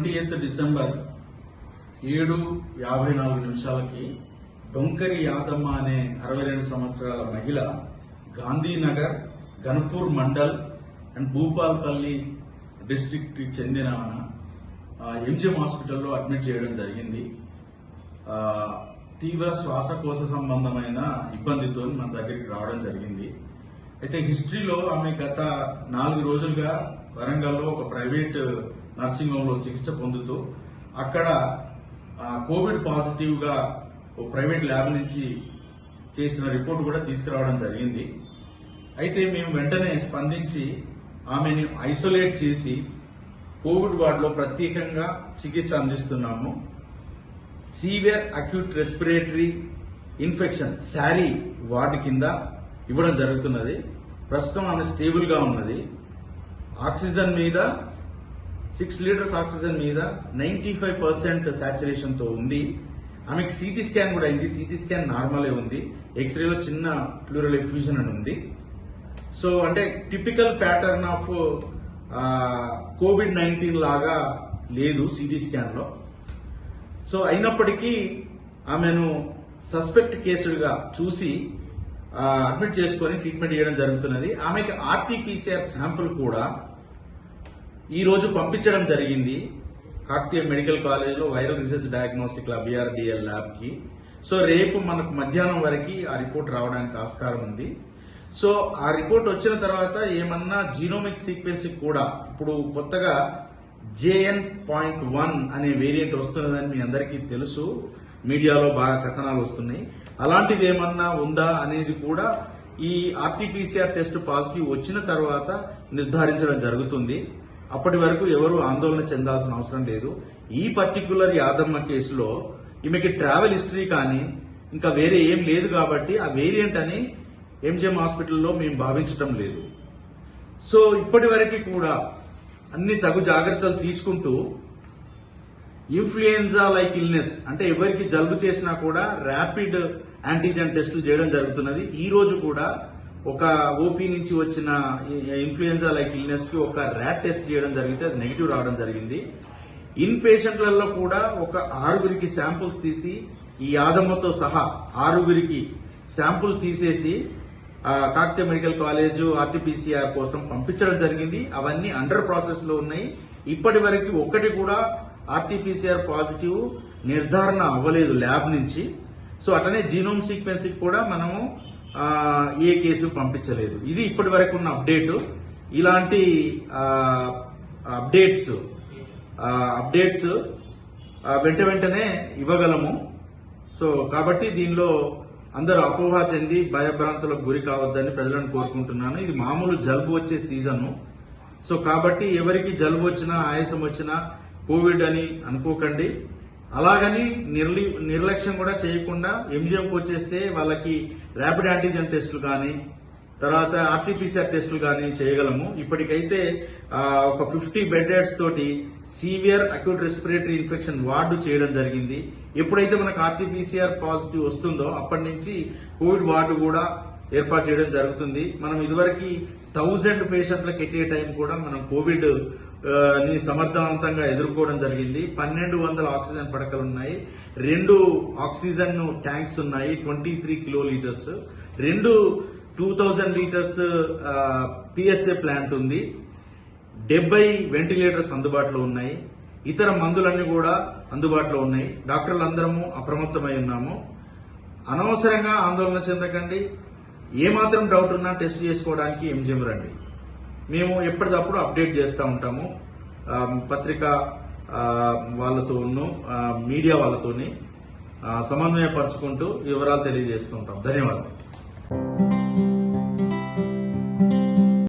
20th December 7:54 డొంకరి Yadamma అనే 62 సంవత్సరాల మహిళ గాంధీనగర్, గన్పూర్ మండల్ అండ్ భూపాల్పల్లి డిస్ట్రిక్ట్ కి చెందిన ఎంజిఎం హాస్పిటల్లో అడ్మిట్ చేయడం జరిగింది. తీవ్ర శ్వాసకోశ సంబంధమైన ఇబ్బందితో మన దగ్గరికి రావడం జరిగింది. అయితే హిస్టరీలో ఆమె గత 4 రోజులుగా వరంగల్లో ఒక ప్రైవేట్ నర్సింగ్ హోమ్ లో చికిత్స పొందుతూ అక్కడ కోవిడ్ పాజిటివ్ గా ఓ ప్రైవేట్ ల్యాబ్ నుంచి చేసిన రిపోర్ట్ కూడా తీసుకురావడం జరిగింది. అయితే మేము వెంటనే స్పందించి ఆమెని ఐసోలేట్ చేసి కోవిడ్ వార్డులో ప్రత్యేకంగా చికిత్స అందిస్తున్నాము. Severe acute respiratory infection sorry ward కింద ఇవ్వడం జరుగుతున్నది. ప్రస్తుతం ఆమె స్టేబుల్ గా ఉన్నది. ఆక్సిజన్ మీద 6 లీటర్స్ ఆక్సిజన్ మీద 95% సాచురేషన్ తో ఉంది. ఆమెకి సిటీ స్కాన్ కూడా అయింది. సిటీ స్కాన్ నార్మలే ఉంది. ఎక్స్రేలో చిన్న ప్లూరల్ ఎఫ్యూజన్ అని ఉంది. సో అంటే టిపికల్ ప్యాటర్న్ ఆఫ్ COVID-19 లాగా లేదు సిటీ స్కాన్ లో. సో అయినప్పటికీ ఆమెను సస్పెక్ట్ కేసులుగా చూసి అడ్మిట్ చేసుకుని ట్రీట్మెంట్ చేయడం జరుగుతున్నది. ఆమెకి RT-PCR శాంపుల్ కూడా ఈ రోజు పంపించడం జరిగింది కాకతీయ మెడికల్ కాలేజ్ లో viral research diagnostic lab BRDL lab కి. సో రేపు మనకు మధ్యాహ్నం వరకు ఆ రిపోర్ట్ రావడానికి ఆస్కారం ఉంది. సో ఆ రిపోర్ట్ వచ్చిన తర్వాత ఏమన్నా జీనోమిక్ సీక్వెన్సింగ్ కూడా ఇప్పుడు కొత్తగా JN.1 అనే వేరియంట్ వస్తున్నదని మీ అందరికీ తెలుసు. మీడియాలో బాగా కథనాలు వస్తున్నాయి. అలాంటిది ఏమన్నా ఉందా అనేది కూడా ఈ RT-PCR టెస్ట్ పాజిటివ్ వచ్చిన తర్వాత నిర్ధారించడం జరుగుతుంది. అప్పటి వరకు ఎవరు ఆందోళన చెందాల్సిన అవసరం లేదు. ఈ పర్టికులర్ యాదమ్మ కేసులో ఈమెకి ట్రావెల్ హిస్టరీ కానీ ఇంకా వేరే ఏం లేదు కాబట్టి ఆ వేరియంట్ అని ఎంజిఎం హాస్పిటల్లో మేము భావించటం లేదు. సో ఇప్పటి వరకు కూడా అన్ని తగు జాగ్రత్తలు తీసుకుంటూ ఇన్ఫ్లుయెన్జా లైక్ ఇల్నెస్ అంటే ఎవరికి జలుబు చేసినా కూడా ర్యాపిడ్ యాంటీజెన్ టెస్టులు చేయడం జరుగుతున్నది. ఈ రోజు కూడా ఒక ఓపీ నుంచి వచ్చిన ఇన్ఫ్లుయెన్జా లైక్ ఇల్నెస్ కి ఒక ర్యాట్ టెస్ట్ చేయడం జరిగితే అది నెగిటివ్ రావడం జరిగింది. ఇన్ పేషెంట్లలో కూడా ఒక 6గురికి శాంపుల్ తీసి ఈ యాదమ్మతో సహా 6గురికి శాంపుల్ తీసేసి కాకతీయ మెడికల్ కాలేజ్ RT-PCR కోసం పంపించడం జరిగింది. అవన్నీ అండర్ ప్రాసెస్ లో ఉన్నాయి. ఇప్పటి వరకు ఒక్కటి కూడా RT-PCR పాజిటివ్ నిర్ధారణ అవ్వలేదు ల్యాబ్ నుంచి. సో అట్లనే జీనోమ్ సీక్వెన్సింగ్ కూడా మనము ఏ కేసు పంపించలేదు. ఇది ఇప్పటి వరకు ఉన్న అప్డేట్. ఇలాంటి అప్డేట్స్ వెంటనే ఇవ్వగలము. సో కాబట్టి దీనిలో అందరూ అపోహ చెంది భయభ్రాంతులకు గురి కావద్దని ప్రజలను కోరుకుంటున్నాను. ఇది మామూలు జలుబు వచ్చే సీజన్. సో కాబట్టి ఎవరికి జలుబు వచ్చినా ఆయాసం వచ్చినా కోవిడ్ అని అనుకోకండి. అలాగని నిర్లక్ష్యం కూడా చేయకుండా ఎంజిఎంకి వచ్చేస్తే వాళ్ళకి ర్యాపిడ్ యాంటీజెన్ టెస్టులు కానీ తర్వాత RT-PCR టెస్టులు కానీ చేయగలము. ఇప్పటికైతే ఒక 50 బెడ్స్ తోటి severe acute respiratory infection ward చేయడం జరిగింది. ఎప్పుడైతే మనకు RT-PCR పాజిటివ్ వస్తుందో అప్పటి నుంచి కోవిడ్ వార్డు కూడా ఏర్పాటు చేయడం జరుగుతుంది. మనం ఇదివరకు 1000 పేషెంట్లకు ఎట్ ఏ టైం కూడా మనం కోవిడ్ ని సమర్థవంతంగా ఎదుర్కోవడం జరిగింది. 1200 ఆక్సిజన్ పడకలు ఉన్నాయి. 2 ఆక్సిజన్ ట్యాంక్స్ ఉన్నాయి. 23 కిలోలీటర్స్. 2000 లీటర్స్ PSA ప్లాంట్ ఉంది. 70 వెంటిలేటర్స్ అందుబాటులో ఉన్నాయి. ఇతర మందులన్నీ కూడా అందుబాటులో ఉన్నాయి. డాక్టర్లు అందరము అప్రమత్తమై ఉన్నాము. అనవసరంగా ఆందోళన చెందకండి. ఏమాత్రం డౌట్ ఉన్నా టెస్ట్ చేసుకోవడానికి ఎంజిఎం రండి. మేము ఎప్పటికప్పుడు అప్డేట్ చేస్తూ ఉంటాము. పత్రికా వాళ్ళతోనూ మీడియా వాళ్ళతోని సమన్వయపరుచుకుంటూ వివరాలు తెలియజేస్తూ ఉంటాం. ధన్యవాదాలు.